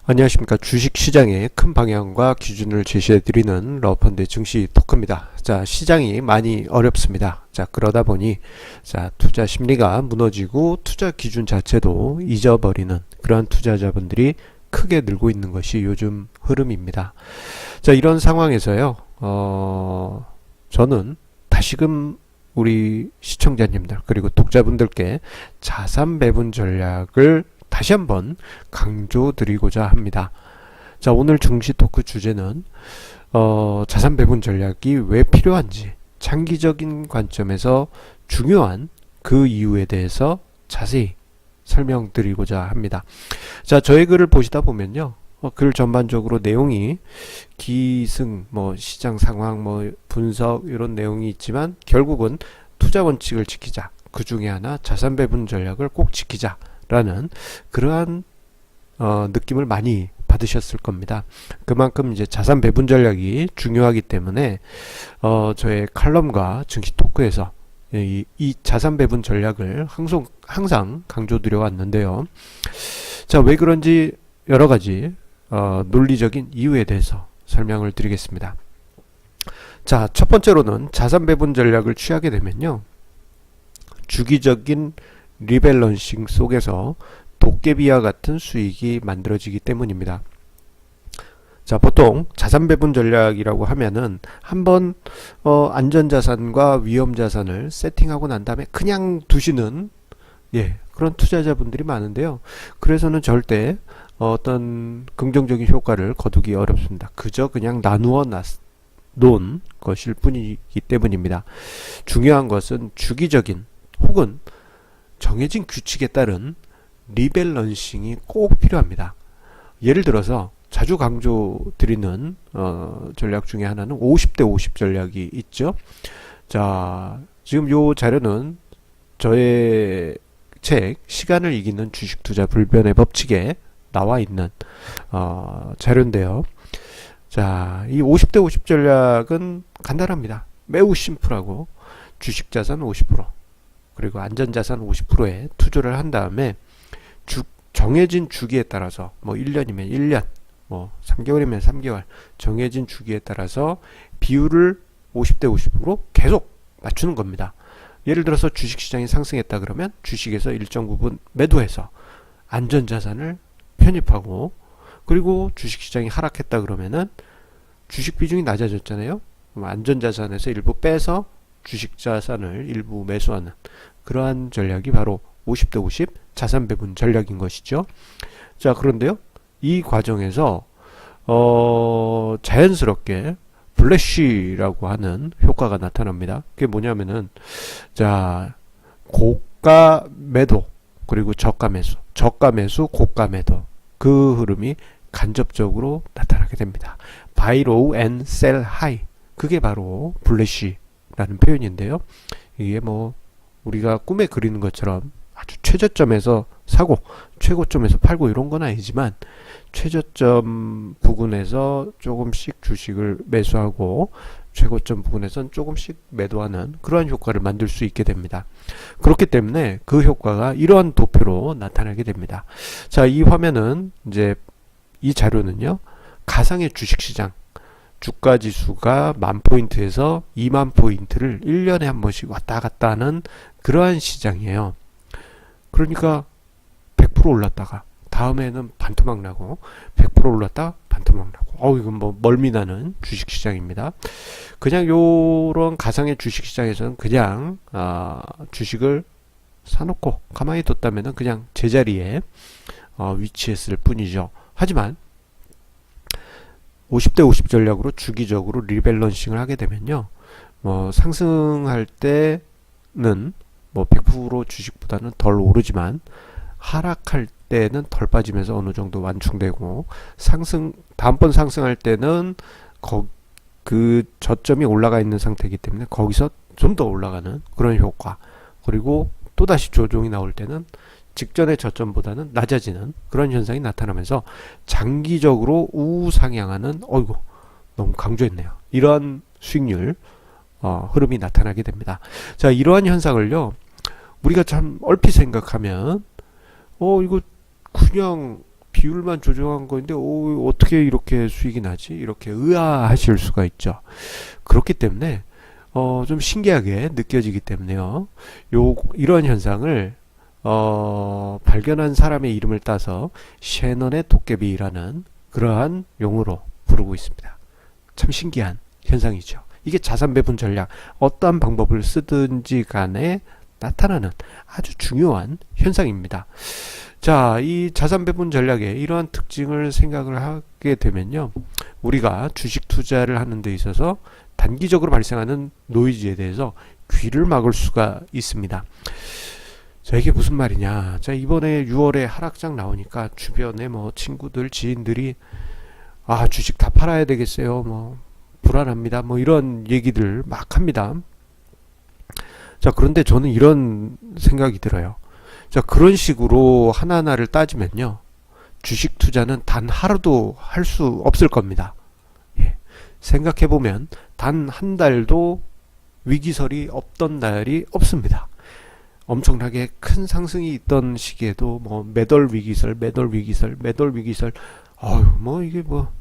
안녕하십니까. 주식시장의 큰 방향과 기준을 제시해드리는 러펀드의 증시 토크입니다. 자, 시장이 많이 어렵습니다. 자, 그러다 보니, 자, 투자 심리가 무너지고 투자 기준 자체도 잊어버리는 그러한 투자자분들이 크게 늘고 있는 것이 요즘 흐름입니다. 자, 이런 상황에서요, 저는 다시금 우리 시청자님들, 그리고 독자분들께 자산 배분 전략을 다시 한번 강조드리고자 합니다. 자, 오늘 증시 토크 주제는 자산 배분 전략이 왜 필요한지 장기적인 관점에서 중요한 그 이유에 대해서 자세히 설명드리고자 합니다. 자, 저의 글을 보시다 보면요, 글 전반적으로 내용이 기승, 시장 상황, 분석 이런 내용이 있지만 결국은 투자 원칙을 지키자. 그 중에 하나 자산 배분 전략을 꼭 지키자. 라는 그러한 느낌을 많이 받으셨을 겁니다. 그만큼 이제 자산 배분 전략이 중요하기 때문에 저의 칼럼과 증시 토크에서 이 자산 배분 전략을 항상 강조드려 왔는데요. 자, 왜 그런지 여러 가지 논리적인 이유에 대해서 설명을 드리겠습니다. 자, 첫 번째로는 자산 배분 전략을 취하게 되면요, 주기적인 리밸런싱 속에서 도깨비와 같은 수익이 만들어지기 때문입니다. 자, 보통 자산 배분 전략이라고 하면은 한번 안전자산과 위험자산을 세팅하고 난 다음에 그냥 두시는 그런 투자자분들이 많은데요. 그래서는 절대 어떤 긍정적인 효과를 거두기 어렵습니다. 그저 그냥 나누어 놓은 것일 뿐이기 때문입니다. 중요한 것은 주기적인 혹은 정해진 규칙에 따른 리밸런싱이 꼭 필요합니다. 예를 들어서 자주 강조드리는 전략 중에 하나는 50대 50 전략이 있죠. 자, 지금 요 자료는 저의 책 시간을 이기는 주식 투자 불변의 법칙에 나와 있는 자료인데요. 자, 이 50대 50 전략은 간단합니다. 매우 심플하고 주식 자산 50%, 그리고 안전자산 50%에 투자를 한 다음에 정해진 주기에 따라서 1년이면 1년, 3개월이면 3개월 정해진 주기에 따라서 비율을 50대 50으로 계속 맞추는 겁니다. 예를 들어서 주식시장이 상승했다 그러면 주식에서 일정 부분 매도해서 안전자산을 편입하고, 그리고 주식시장이 하락했다 그러면은 주식 비중이 낮아졌잖아요. 안전자산에서 일부 빼서 주식자산을 일부 매수하는 그러한 전략이 바로 50대 50 자산 배분 전략인 것이죠. 자, 그런데요, 이 과정에서 자연스럽게 플래시라고 하는 효과가 나타납니다. 그게 뭐냐면은, 자, 고가 매도 그리고 저가 매수, 저가 매수, 고가 매도, 그 흐름이 간접적으로 나타나게 됩니다. Buy low and sell high, 그게 바로 플래시 라는 표현인데요. 이게 우리가 꿈에 그리는 것처럼 아주 최저점에서 사고 최고점에서 팔고 이런 건 아니지만, 최저점 부근에서 조금씩 주식을 매수하고 최고점 부근에선 조금씩 매도하는 그러한 효과를 만들 수 있게 됩니다. 그렇기 때문에 그 효과가 이러한 도표로 나타나게 됩니다. 자, 이 화면은 이제 이 자료는요, 가상의 주식시장 주가 지수가 10,000포인트에서 20,000포인트를 1년에 한 번씩 왔다 갔다 하는 그러한 시장이에요. 그러니까 100% 올랐다가 다음에는 반토막 나고 100% 올랐다 반토막 나고, 이건 멀미나는 주식시장입니다. 그냥 요런 가상의 주식시장에서는 그냥 주식을 사놓고 가만히 뒀다면은 그냥 제자리에 위치했을 뿐이죠. 하지만 50대 50 전략으로 주기적으로 리밸런싱을 하게 되면요, 상승할 때는 100% 주식보다는 덜 오르지만 하락할 때는 덜 빠지면서 어느 정도 완충되고, 다음번 상승할 때는 그 저점이 올라가 있는 상태이기 때문에 거기서 좀 더 올라가는 그런 효과, 그리고 또다시 조정이 나올 때는 직전의 저점보다는 낮아지는 그런 현상이 나타나면서 장기적으로 우상향하는, 너무 강조했네요, 이런 수익률 흐름이 나타나게 됩니다. 자, 이러한 현상을요, 우리가 참 얼핏 생각하면 이거 그냥 비율만 조정한 건데 어떻게 이렇게 수익이 나지? 이렇게 의아하실 수가 있죠. 그렇기 때문에 좀 신기하게 느껴지기 때문에요. 이런 현상을 발견한 사람의 이름을 따서 셰넌의 도깨비라는 그러한 용어로 부르고 있습니다. 참 신기한 현상이죠. 이게 자산 배분 전략, 어떠한 방법을 쓰든지 간에 나타나는 아주 중요한 현상입니다. 자, 이 자산 배분 전략의 이러한 특징을 생각을 하게 되면요, 우리가 주식 투자를 하는 데 있어서 단기적으로 발생하는 노이즈에 대해서 귀를 막을 수가 있습니다. 자, 이게 무슨 말이냐. 자, 이번에 6월에 하락장 나오니까 주변에 뭐 친구들, 지인들이 주식 다 팔아야 되겠어요. 뭐 불안합니다. 뭐 이런 얘기들 막 합니다. 자, 그런데 저는 이런 생각이 들어요. 자, 그런 식으로 하나하나를 따지면요, 주식 투자는 단 하루도 할 수 없을 겁니다. 예. 생각해보면 단 한 달도 위기설이 없던 날이 없습니다. 엄청나게 큰 상승이 있던 시기에도 뭐 매달 위기설, 뭐 이게 뭐,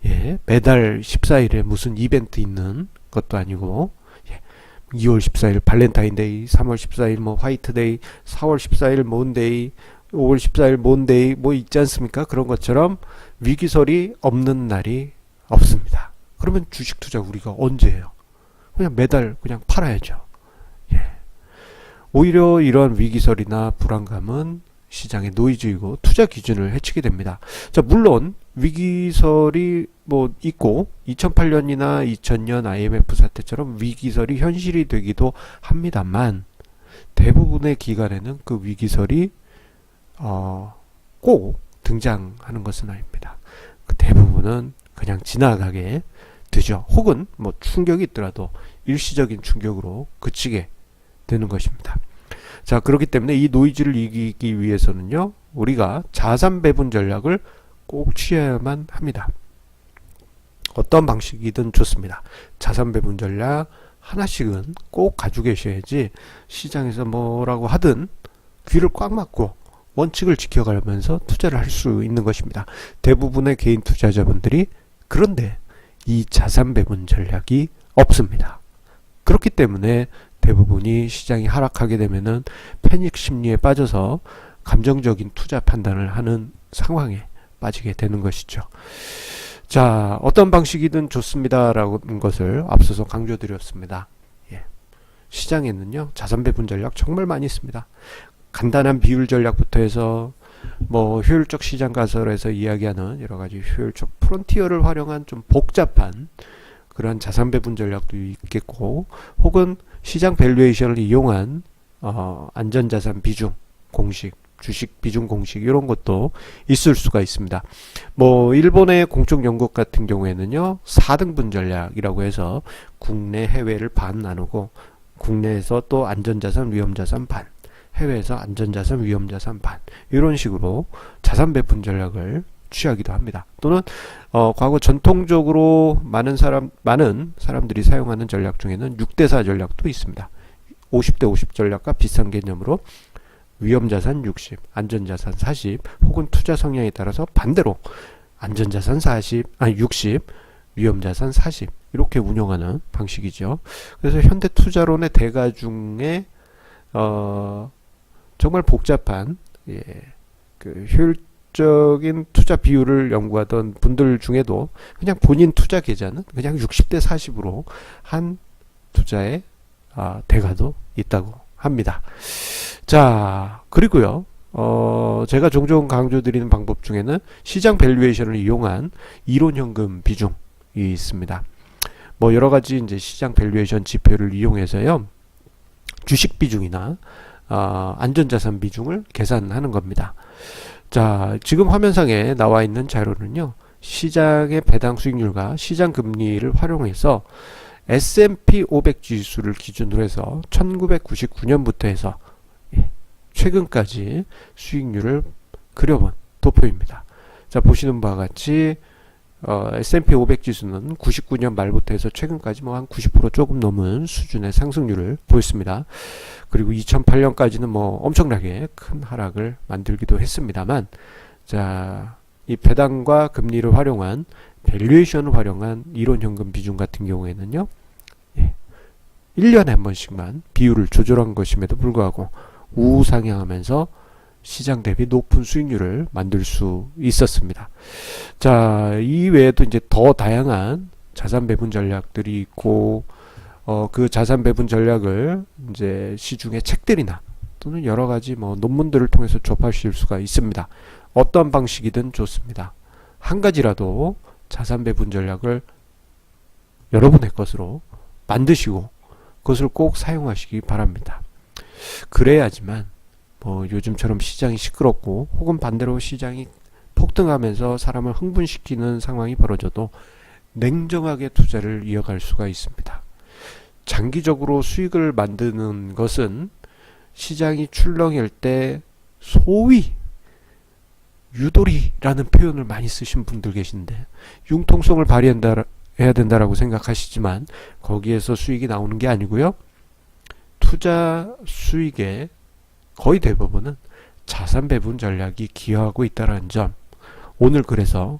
예, 매달 14일에 무슨 이벤트 있는 것도 아니고, 예, 2월 14일 발렌타인데이, 3월 14일 뭐 화이트데이, 4월 14일 몬데이, 5월 14일 몬데이 뭐 있지 않습니까? 그런 것처럼 위기설이 없는 날이 없습니다. 그러면 주식 투자 우리가 언제 해요? 그냥 매달 그냥 팔아야죠. 예. 오히려 이러한 위기설이나 불안감은 시장의 노이즈이고 투자 기준을 해치게 됩니다. 자, 물론 위기설이 뭐 있고 2008년이나 2000년 IMF 사태처럼 위기설이 현실이 되기도 합니다만, 대부분의 기간에는 그 위기설이 꼭 등장하는 것은 아닙니다. 그 대부분은 그냥 지나가게 되죠. 혹은 뭐 충격이 있더라도 일시적인 충격으로 그치게 되는 것입니다. 자, 그렇기 때문에 이 노이즈를 이기기 위해서는요, 우리가 자산 배분 전략을 꼭 취해야만 합니다. 어떤 방식이든 좋습니다. 자산 배분 전략 하나씩은 꼭 가지고 계셔야지 시장에서 뭐라고 하든 귀를 꽉 막고 원칙을 지켜가면서 투자를 할 수 있는 것입니다. 대부분의 개인 투자자분들이 그런데 이 자산 배분 전략이 없습니다. 그렇기 때문에 대부분이 시장이 하락하게 되면은 패닉 심리에 빠져서 감정적인 투자 판단을 하는 상황에 빠지게 되는 것이죠. 자, 어떤 방식이든 좋습니다라는 것을 앞서서 강조드렸습니다. 예. 시장에는요, 자산 배분 전략 정말 많이 있습니다. 간단한 비율 전략부터 해서 뭐 효율적 시장 가설에서 이야기하는 여러 가지 효율적 프론티어를 활용한 좀 복잡한 그런 자산 배분 전략도 있겠고, 혹은 시장 밸류에이션을 이용한 안전자산 비중 공식, 주식 비중 공식 이런 것도 있을 수가 있습니다. 뭐 일본의 공적 연구국 같은 경우에는요, 4등분 전략이라고 해서 국내 해외를 반 나누고, 국내에서 또 안전자산 위험자산 반, 해외에서 안전자산 위험자산 반, 이런 식으로 자산 배분 전략을 취하기도 합니다. 또는 과거 전통적으로 많은 사람들이 사용하는 전략 중에는 6대4 전략도 있습니다. 50대50 전략과 비슷한 개념으로 위험자산 60, 안전자산 40, 혹은 투자 성향에 따라서 반대로 안전자산 60, 위험자산 40, 이렇게 운영하는 방식이죠. 그래서 현대투자론의 대가 중에 정말 복잡한, 예, 그 효율적인 투자 비율을 연구하던 분들 중에도 그냥 본인 투자 계좌는 그냥 60대 40으로 한 투자의 대가도 있다고 합니다. 자, 그리고요, 제가 종종 강조드리는 방법 중에는 시장 밸류에이션을 이용한 이론현금 비중이 있습니다. 뭐 여러 가지 이제 시장 밸류에이션 지표를 이용해서요, 주식 비중이나 안전자산 비중을 계산하는 겁니다. 자, 지금 화면상에 나와 있는 자료는요, 시장의 배당 수익률과 시장 금리를 활용해서 S&P 500 지수를 기준으로 해서 1999년부터 해서 최근까지 수익률을 그려본 도표입니다. 자, 보시는 바와 같이 S&P 500 지수는 99년 말부터 해서 최근까지 뭐 한 90% 조금 넘은 수준의 상승률을 보였습니다. 그리고 2008년까지는 뭐 엄청나게 큰 하락을 만들기도 했습니다.만, 자, 이 배당과 금리를 활용한 밸류에이션을 활용한 이론 현금 비중 같은 경우에는요. 1년에 한 번씩만 비율을 조절한 것임에도 불구하고 우상향하면서 시장 대비 높은 수익률을 만들 수 있었습니다. 자, 이 외에도 이제 더 다양한 자산 배분 전략들이 있고, 그 자산 배분 전략을 이제 시중의 책들이나 또는 여러 가지 뭐 논문들을 통해서 접하실 수가 있습니다. 어떤 방식이든 좋습니다. 한 가지라도 자산 배분 전략을 여러분의 것으로 만드시고 그것을 꼭 사용하시기 바랍니다. 그래야지만 뭐 요즘처럼 시장이 시끄럽고 혹은 반대로 시장이 폭등하면서 사람을 흥분시키는 상황이 벌어져도 냉정하게 투자를 이어갈 수가 있습니다. 장기적으로 수익을 만드는 것은 시장이 출렁일 때 소위 유도리라는 표현을 많이 쓰신 분들 계신데 융통성을 발휘해야 된다라고 생각하시지만 거기에서 수익이 나오는 게 아니고요. 투자 수익의 거의 대부분은 자산 배분 전략이 기여하고 있다는 점 오늘 그래서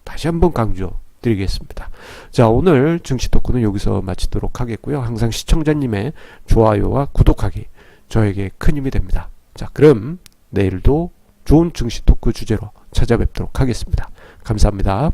다시 한번 강조 드리겠습니다. 자, 오늘 증시 토크는 여기서 마치도록 하겠고요. 항상 시청자님의 좋아요와 구독하기 저에게 큰 힘이 됩니다. 자, 그럼 내일도 좋은 증시 토크 주제로 찾아뵙도록 하겠습니다. 감사합니다.